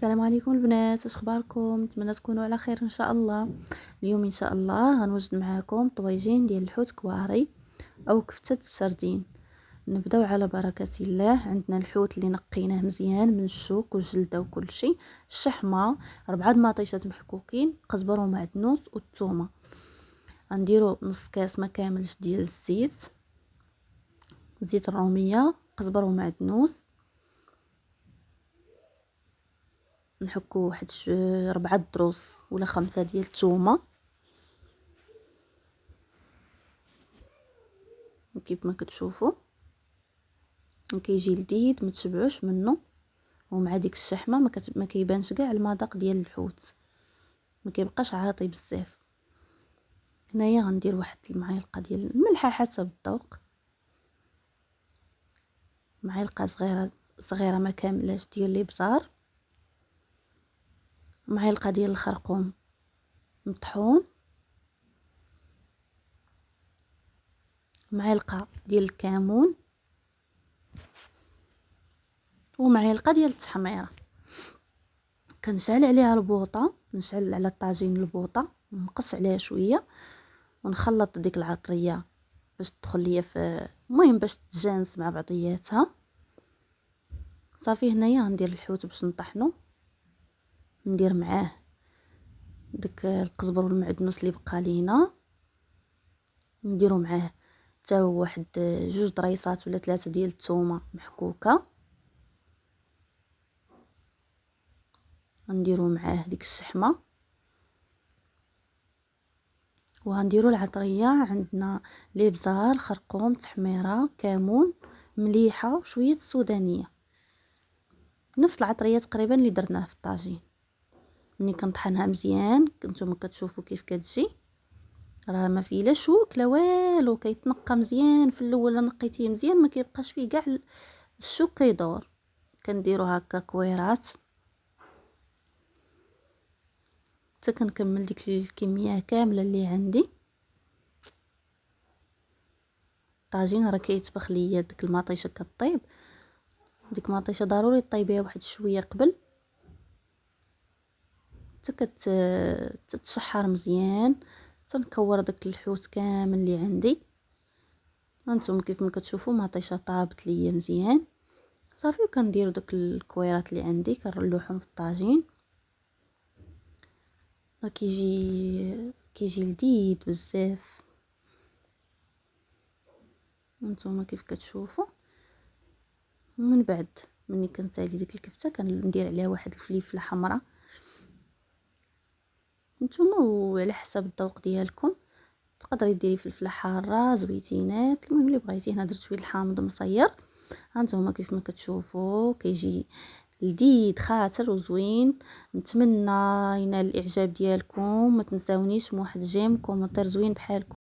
السلام عليكم البنات، اش اخباركم؟ نتمنى تكونوا على خير ان شاء الله. اليوم ان شاء الله غنوجد معكم طويجين ديال الحوت كواري او كفته السردين. نبداو على بركه الله. عندنا الحوت اللي نقيناه مزيان من الشوك والجلده وكل شيء، الشحمه، 4 مطيشات محكوكين، قزبر ومعدنوس والثومه. غنديروا نص كاس ما كاملش ديال الزيت، زيت الروميه، قزبر ومعدنوس. نحكو واحد 4 دروس ولا 5 ديال الثومه كيف ما كتشوفوا. كيجي لذيذ ما تشبعوش منه، ومع ديك الشحمه ما كيبانش كاع المذاق ديال الحوت، ما كيبقاش عاطي بزاف. هنايا غندير واحد المعلقه ديال الملح حسب الذوق، معلقه صغيره ما كاملاش ديال الابزار، معلقه ديال الخرقوم مطحون، معلقه ديال الكمون، ومعلقه ديال التحميره. كنشعل عليها البوطه، نشعل على الطاجين البوطه، نقص عليها شويه ونخلط ديك العطريه باش تدخل ليا في المهم باش تتجانس مع بعضياتها. صافي هنايا غندير الحوت باش نطحنو، ندير معاه داك القزبر والمعدنوس اللي بقى لينا، نديرو معاه حتى هو واحد 2 ضريصات ولا 3 ديال الثومه محكوكه. غنديرو معاه ديك الشحمه، وغنديرو العطريه. عندنا الابزار، خرقوم، تحميره، كمون، مليحه، شويه السودانيه، نفس العطريه تقريبا اللي درناه في الطاجين. ملي كنطحنها مزيان نتوما كتشوفوا كيف كتجي، راه ما فيه لا شوك لا والو، كيتنقى مزيان. في الاول نقيتيه مزيان ما كيبقاش فيه كاع الشوك كيدور. كنديرو هكا كويرات حتى كنكمل ديك الكميه كامله اللي عندي. الطاجين راه كيتبخ ليا، ديك المطيشه كطيب، ديك المطيشه ضروري طيبيها واحد شويه قبل حتى تتشحر مزيان. تنكور داك الحوت كامل اللي عندي. هانتوما كيف ما كتشوفوا مطيشه طابت ليا مزيان. صافي كندير داك الكويرات اللي عندي كنرلوحهم في الطاجين. راه كيجي لذيذ بزاف. هانتوما كيف كتشوفوا. ومن بعد ملي كنسالي ديك الكفته كندير عليها واحد الفليفله حمراء، نتوما وعلى حسب الذوق ديالكم تقدري ديري فلفله حاره زويتينات، المهم اللي بغيتي. هنا درت شويه الحامض مصير. هانتوما كيف ما كتشوفوا كيجي لذيذ خاطر وزوين. نتمنى ينال الاعجاب ديالكم، ما تنساونيش بواحد جيم كومونتير زوين بحالكم.